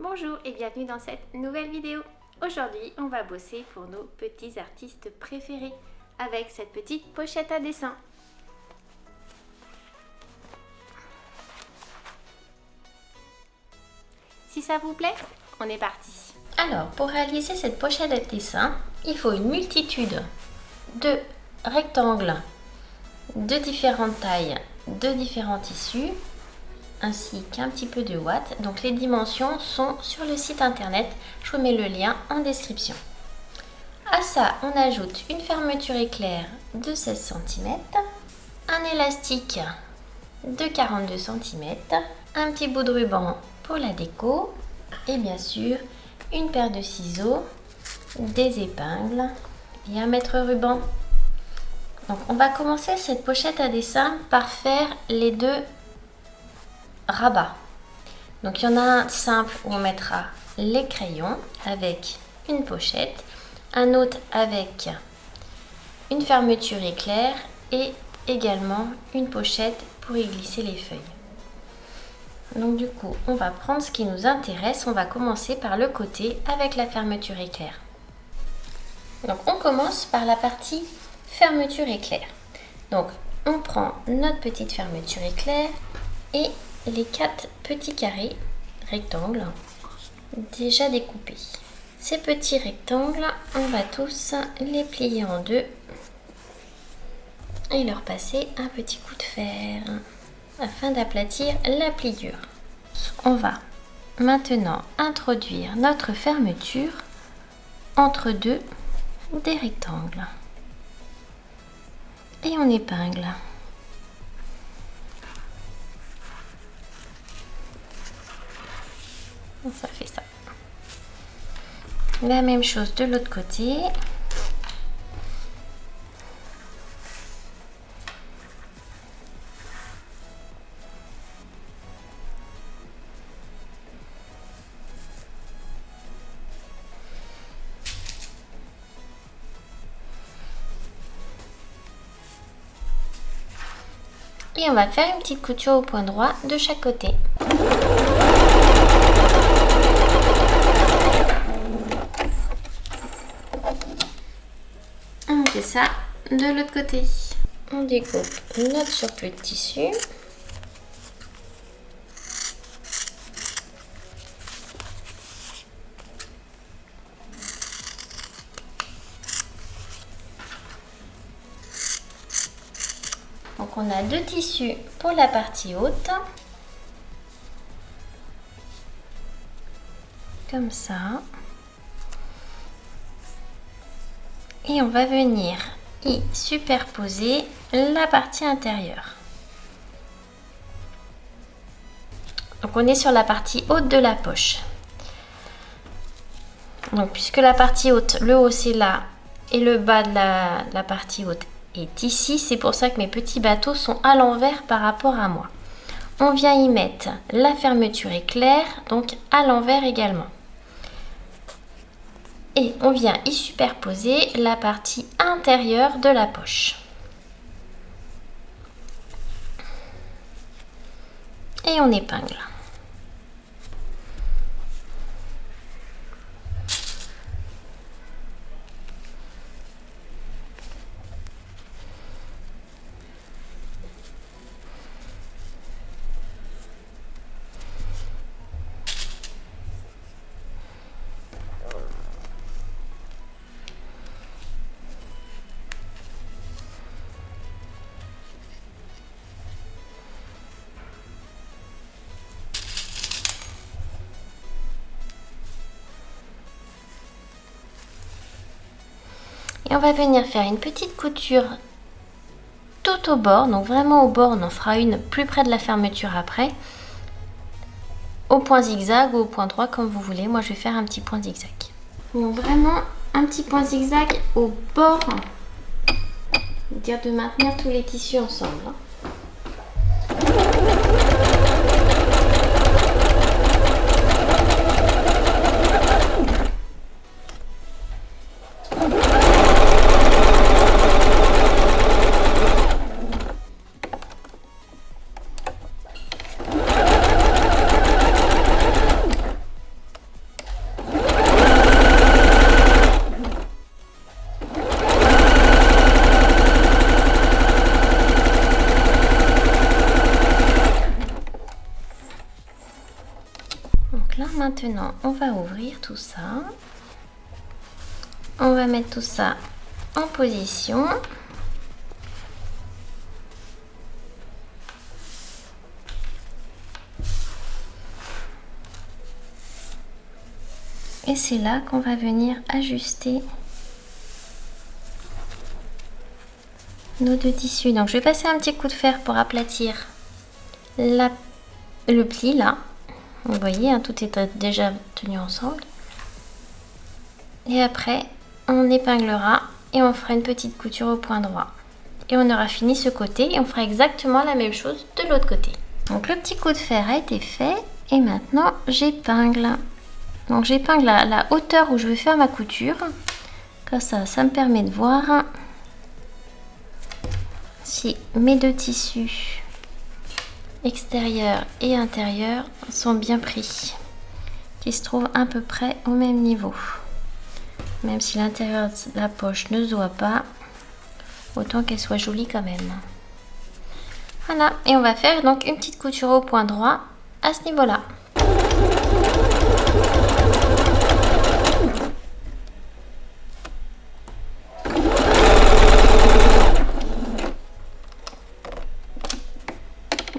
Bonjour et bienvenue dans cette nouvelle vidéo. Aujourd'hui, on va bosser pour nos petits artistes préférés avec cette petite pochette à dessin. Si ça vous plaît, on est parti. Alors, pour réaliser cette pochette à dessin, il faut une multitude de rectangles de différentes tailles, de différents tissus, ainsi qu'un petit peu de watts. Donc les dimensions sont sur le site internet, je vous mets le lien en description. À ça, on ajoute une fermeture éclair de 16 cm, un élastique de 42 cm, un petit bout de ruban pour la déco et bien sûr une paire de ciseaux, des épingles et un mètre ruban. Donc on va commencer cette pochette à dessin par faire les deux rabats. Donc il y en a un simple où on mettra les crayons avec une pochette, un autre avec une fermeture éclair et également une pochette pour y glisser les feuilles. Donc du coup on va prendre ce qui nous intéresse, on va commencer par le côté avec la fermeture éclair. Donc on commence par la partie fermeture éclair. Donc on prend notre petite fermeture éclair et les 4 petits carrés rectangles déjà découpés. Ces petits rectangles, on va tous les plier en deux et leur passer un petit coup de fer afin d'aplatir la pliure. On va maintenant introduire notre fermeture entre deux des rectangles et on épingle. Ça fait ça. La même chose de l'autre côté. Et on va faire une petite couture au point droit de chaque côté. On fait ça de l'autre côté. On découpe notre surplus de tissu. Donc on a deux tissus pour la partie haute. Comme ça. Et on va venir y superposer la partie intérieure. Donc on est sur la partie haute de la poche. Donc puisque la partie haute, le haut c'est là et le bas de la partie haute est ici, c'est pour ça que mes petits bateaux sont à l'envers par rapport à moi. On vient y mettre la fermeture éclair, donc à l'envers également. Et on vient y superposer la partie intérieure de la poche. Et on épingle. Et on va venir faire une petite couture tout au bord, donc vraiment au bord, on en fera une plus près de la fermeture après, au point zigzag ou au point droit comme vous voulez. Moi je vais faire un petit point zigzag. Donc vraiment un petit point zigzag au bord, dire de maintenir tous les tissus ensemble. Donc là maintenant on va ouvrir tout ça. On va mettre tout ça en position. Et c'est là qu'on va venir ajuster nos deux tissus. Donc je vais passer un petit coup de fer pour aplatir le pli là. Vous voyez, hein, tout est déjà tenu ensemble. Et après, on épinglera et on fera une petite couture au point droit. Et on aura fini ce côté et on fera exactement la même chose de l'autre côté. Donc le petit coup de fer a été fait et maintenant j'épingle. Donc j'épingle la hauteur où je vais faire ma couture. Comme ça me permet de voir si mes deux tissus extérieur et intérieur sont bien pris, qui se trouvent à peu près au même niveau. Même si l'intérieur de la poche ne se voit pas, autant qu'elle soit jolie quand même. Voilà, et on va faire donc une petite couture au point droit à ce niveau-là.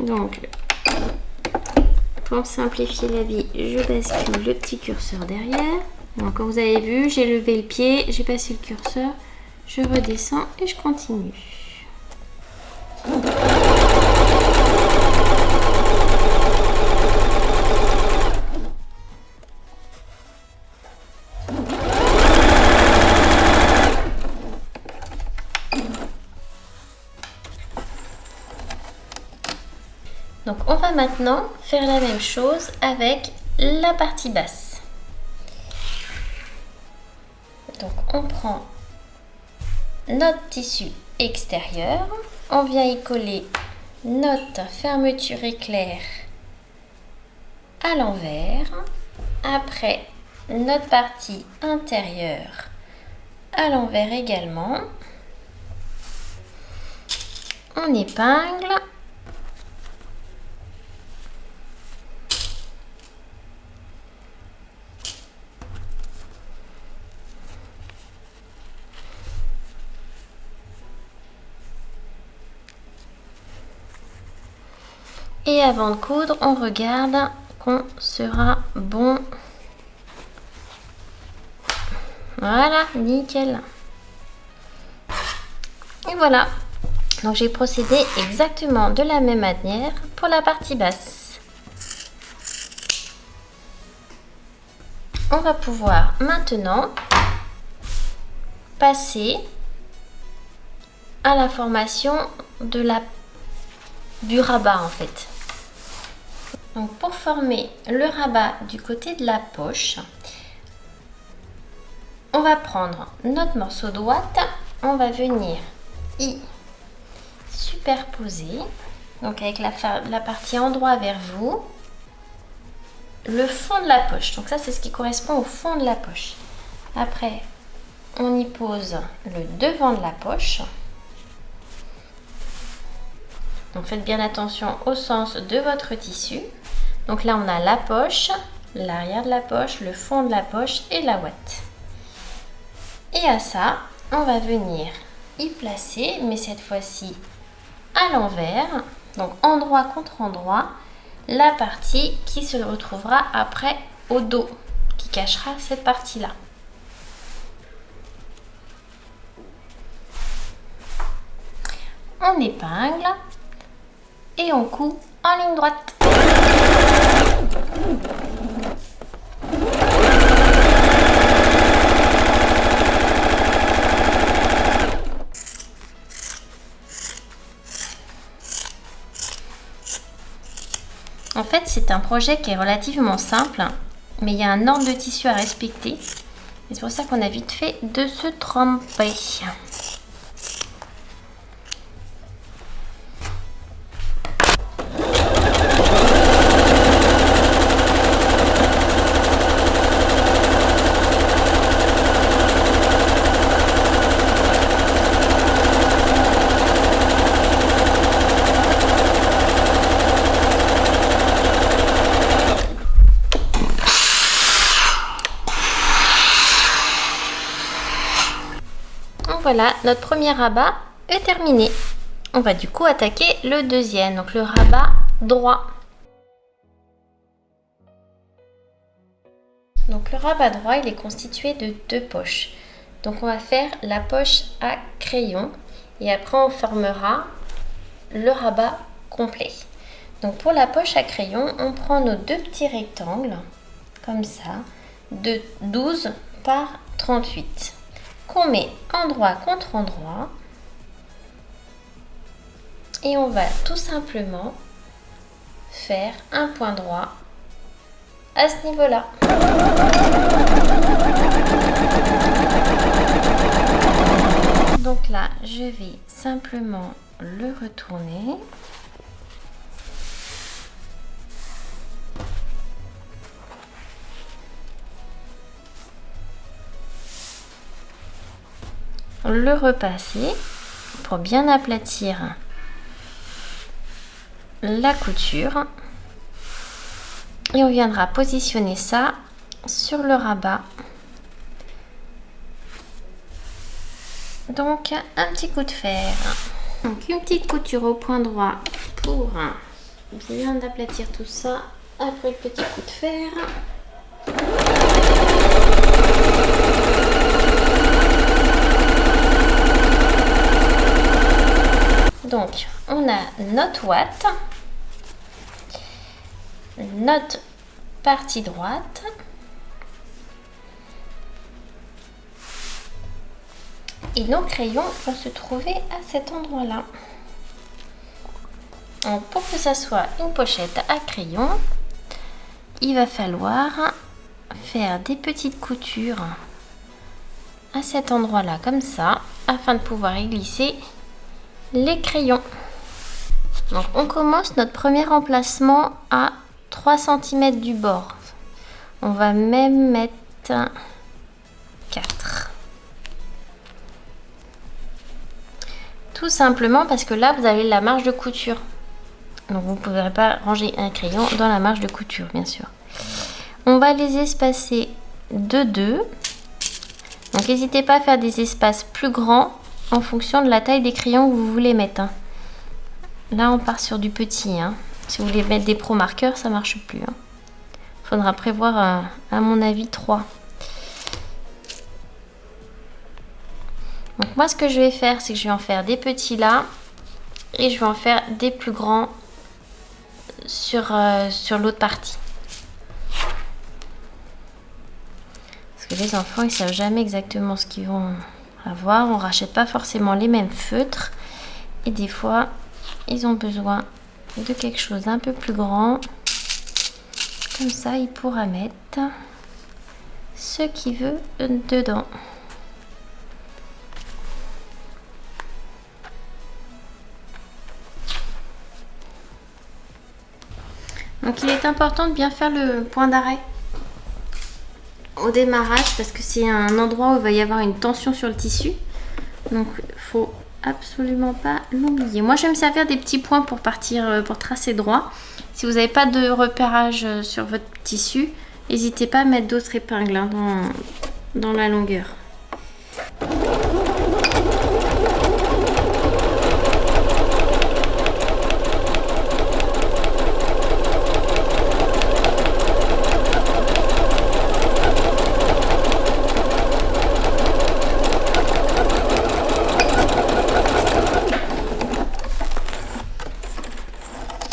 Donc, pour simplifier la vie, je bascule le petit curseur derrière. Donc, comme vous avez vu, j'ai levé le pied, j'ai passé le curseur, je redescends et je continue. Donc on va maintenant faire la même chose avec la partie basse. Donc on prend notre tissu extérieur, on vient y coller notre fermeture éclair à l'envers, après notre partie intérieure à l'envers également, on épingle. Et avant de coudre, on regarde qu'on sera bon. Voilà, nickel. Et voilà. Donc j'ai procédé exactement de la même manière pour la partie basse. On va pouvoir maintenant passer à la formation du rabat en fait. Donc pour former le rabat du côté de la poche, on va prendre notre morceau de ouate, on va venir y superposer, donc avec la partie endroit vers vous, le fond de la poche. Donc ça c'est ce qui correspond au fond de la poche. Après on y pose le devant de la poche. Donc faites bien attention au sens de votre tissu. Donc là on a la poche, l'arrière de la poche, le fond de la poche et la ouate. Et à ça, on va venir y placer, mais cette fois-ci à l'envers, donc endroit contre endroit, la partie qui se retrouvera après au dos, qui cachera cette partie-là. On épingle et on coud en ligne droite. En fait, c'est un projet qui est relativement simple, mais il y a un ordre de tissu à respecter. C'est pour ça qu'on a vite fait de se tromper. voilà, notre premier rabat est terminé. On va du coup attaquer le deuxième, donc le rabat droit. Donc le rabat droit, il est constitué de 2 poches. Donc on va faire la poche à crayon et après on formera le rabat complet. Donc pour la poche à crayon, on prend nos 2 petits rectangles, comme ça, de 12 par 38, qu'on met endroit contre endroit. Et on va tout simplement faire un point droit à ce niveau-là. Donc là, je vais simplement le retourner. Le repasser pour bien aplatir la couture. Et on viendra positionner ça sur le rabat. Donc un petit coup de fer. Donc une petite couture au point droit pour bien aplatir tout ça. Après le petit coup de fer. Donc on a notre ouate, notre partie droite, et nos crayons vont se trouver à cet endroit-là. Pour que ça soit une pochette à crayon, il va falloir faire des petites coutures à cet endroit-là, comme ça, afin de pouvoir y glisser les crayons. Donc on commence notre premier emplacement à 3 cm du bord. On va même mettre 4. Tout simplement parce que là vous avez la marge de couture. Donc vous ne pourrez pas ranger un crayon dans la marge de couture, bien sûr. On va les espacer de 2. Donc n'hésitez pas à faire des espaces plus grands en fonction de la taille des crayons que vous voulez mettre. Là on part sur du petit. Si vous voulez mettre des pro marqueurs, ça marche plus. Faudra prévoir à mon avis 3. Donc moi ce que je vais faire, c'est que je vais en faire des petits là et je vais en faire des plus grands sur l'autre partie. Parce que les enfants ils savent jamais exactement ce qu'ils vont avoir. On rachète pas forcément les mêmes feutres et des fois ils ont besoin de quelque chose un peu plus grand. Comme ça il pourra mettre ce qu'il veut dedans. Donc il est important de bien faire le point d'arrêt au démarrage parce que c'est un endroit où il va y avoir une tension sur le tissu. Donc il faut absolument pas l'oublier. Moi je vais me servir des petits points pour partir, pour tracer droit. Si vous n'avez pas de repérage sur votre tissu, n'hésitez pas à mettre d'autres épingles dans la longueur.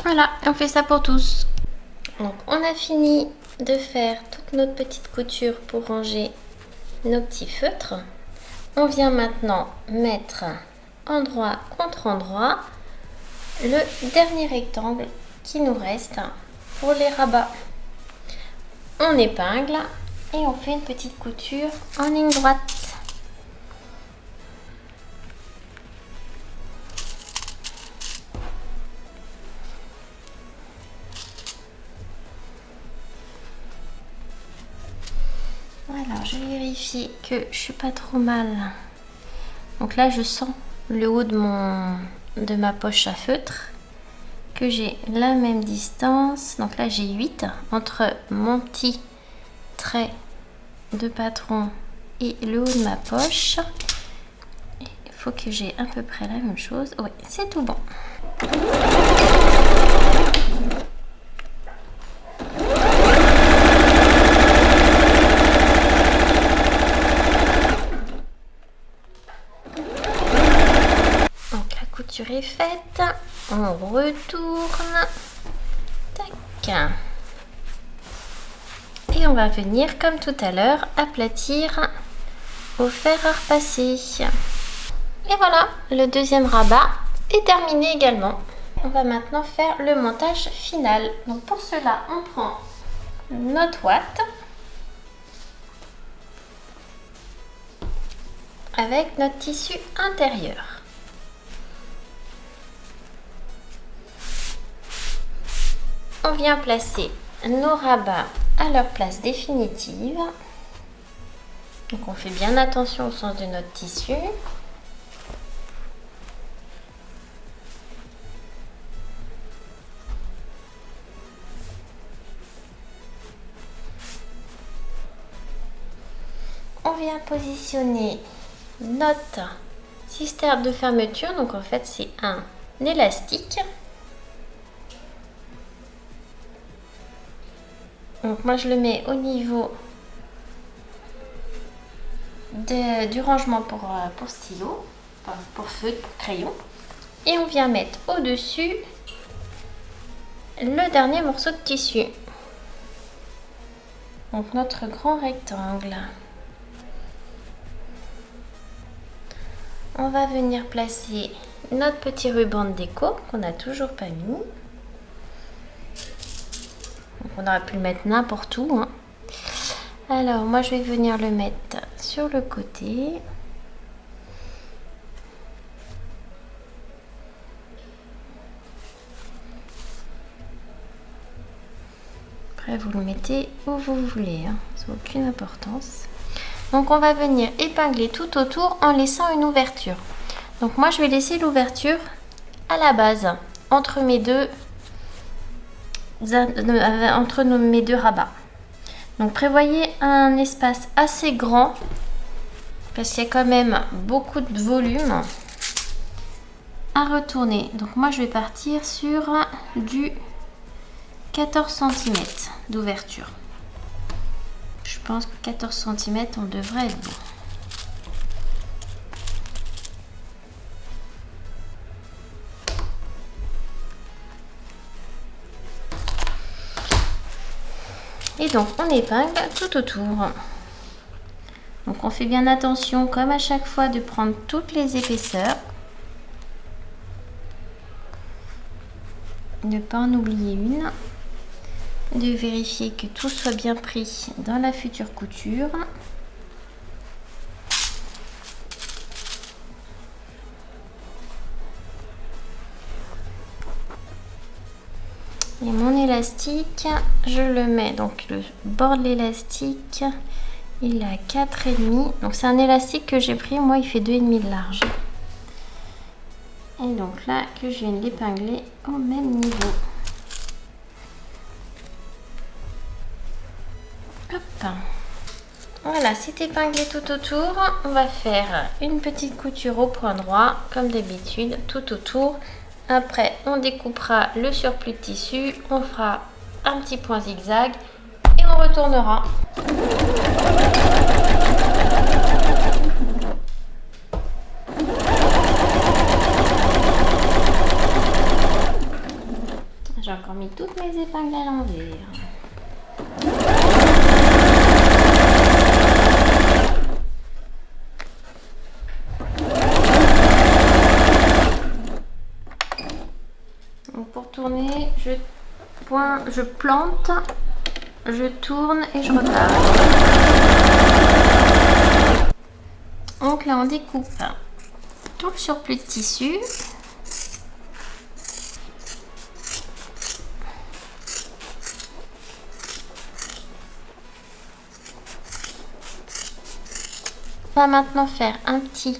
Voilà, on fait ça pour tous. Donc on a fini de faire toute notre petite couture pour ranger nos petits feutres. On vient maintenant mettre endroit contre endroit le dernier rectangle qui nous reste pour les rabats. On épingle et on fait une petite couture en ligne droite. Alors je vérifie que je suis pas trop mal. Donc là je sens le haut de ma poche à feutre, que j'ai la même distance. Donc là j'ai 8 entre mon petit trait de patron et le haut de ma poche. Et faut que j'ai à peu près la même chose. Oui, c'est tout bon. Donc la couture est faite. On retourne. Tac. Et on va venir, comme tout à l'heure, aplatir au fer à repasser. Et voilà, le deuxième rabat est terminé également. On va maintenant faire le montage final. Donc pour cela, on prend notre ouate avec notre tissu intérieur. On vient placer nos rabats à leur place définitive. Donc on fait bien attention au sens de notre tissu. On vient positionner notre cisterne de fermeture. Donc en fait c'est un élastique. Donc moi je le mets au niveau du rangement pour stylo, enfin, pour feutre, pour crayon. Et on vient mettre au-dessus le dernier morceau de tissu. Donc notre grand rectangle. On va venir placer notre petit ruban de déco qu'on n'a toujours pas mis. Donc on aurait pu le mettre n'importe où, hein. Alors moi je vais venir le mettre sur le côté. Après vous le mettez où vous voulez, hein. Ça n'a aucune importance. Donc on va venir épingler tout autour en laissant une ouverture. Donc moi je vais laisser l'ouverture à la base entre mes deux rabats. Donc prévoyez un espace assez grand parce qu'il y a quand même beaucoup de volume à retourner. Donc moi je vais partir sur du 14 cm d'ouverture. Je pense que 14 cm on devrait être bon. Et donc on épingle tout autour. Donc on fait bien attention comme à chaque fois de prendre toutes les épaisseurs. Ne pas en oublier une. De vérifier que tout soit bien pris dans la future couture. Et mon élastique, je le mets, donc le bord de l'élastique, il est à 4,5. Donc c'est un élastique que j'ai pris, moi il fait 2,5 de large. Et donc là, que je viens de l'épingler au même niveau. Hop. Voilà, c'est épinglé tout autour. On va faire une petite couture au point droit, comme d'habitude, tout autour. Après, on découpera le surplus de tissu, on fera un petit point zigzag et on retournera. J'ai encore mis toutes mes épingles à l'envers. Pour tourner, je plante, je tourne et je repars. Donc là on découpe tout le surplus de tissu. On va maintenant faire un petit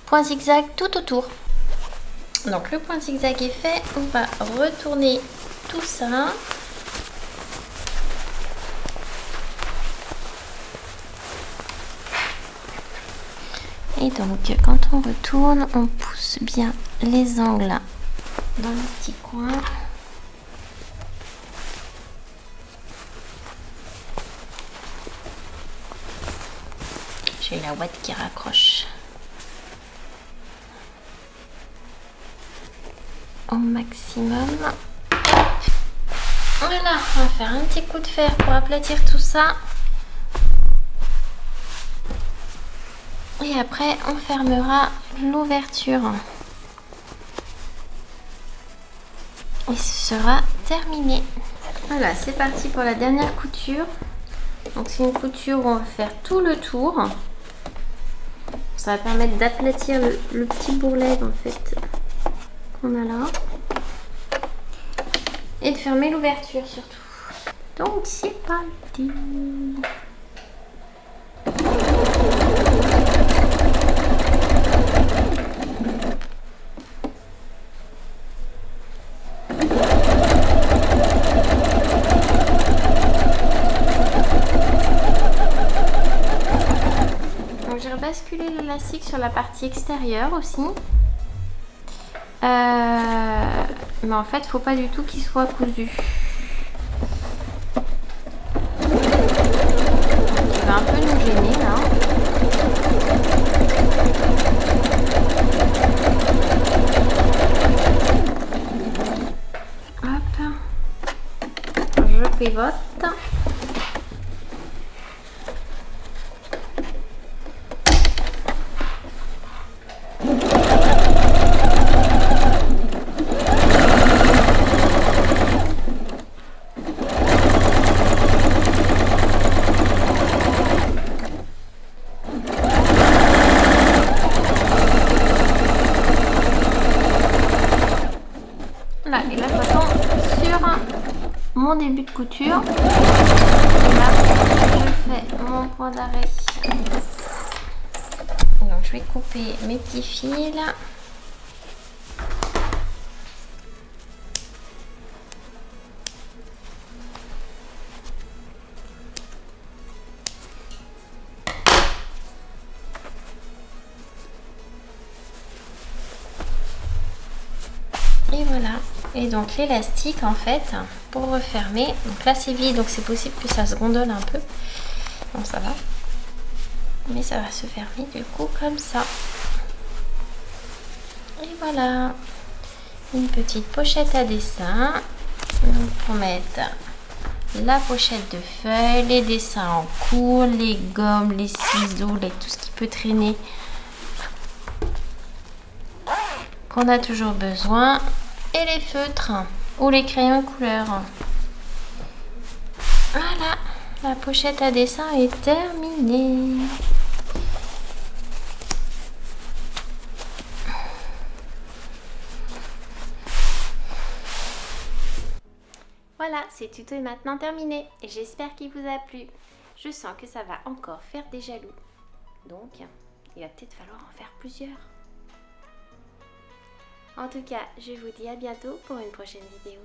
point zigzag tout autour. Donc le point zigzag est fait, on va retourner tout ça. Et donc quand on retourne, on pousse bien les angles dans le petit coin. J'ai la ouate qui raccroche au maximum. Voilà, on va faire un petit coup de fer pour aplatir tout ça. Et après, on fermera l'ouverture. Et ce sera terminé. Voilà, c'est parti pour la dernière couture. Donc c'est une couture où on va faire tout le tour. Ça va permettre d'aplatir le petit bourrelet en fait qu'on a là. Et de fermer l'ouverture surtout. Donc c'est parti. Donc j'ai rebasculé l'élastique sur la partie extérieure aussi. Mais en fait, faut pas du tout qu'il soit cousu. Il va un peu nous gêner là. Hop. Je pivote. Et là, j'attends sur mon début de couture. Et là, je fais mon point d'arrêt. Donc, je vais couper mes petits fils. Et voilà. Et donc l'élastique en fait, pour refermer, donc là c'est vide, donc c'est possible que ça se gondole un peu. Bon, ça va. Mais ça va se fermer du coup comme ça. Et voilà. Une petite pochette à dessin. Donc pour mettre la pochette de feuilles, les dessins en cours, les gommes, les ciseaux, tout ce qui peut traîner qu'on a toujours besoin. Et les feutres ou les crayons de couleur. Voilà, la pochette à dessin est terminée. Voilà, ce tuto est maintenant terminé et j'espère qu'il vous a plu. Je sens que ça va encore faire des jaloux. Donc, il va peut-être falloir en faire plusieurs. En tout cas, je vous dis à bientôt pour une prochaine vidéo.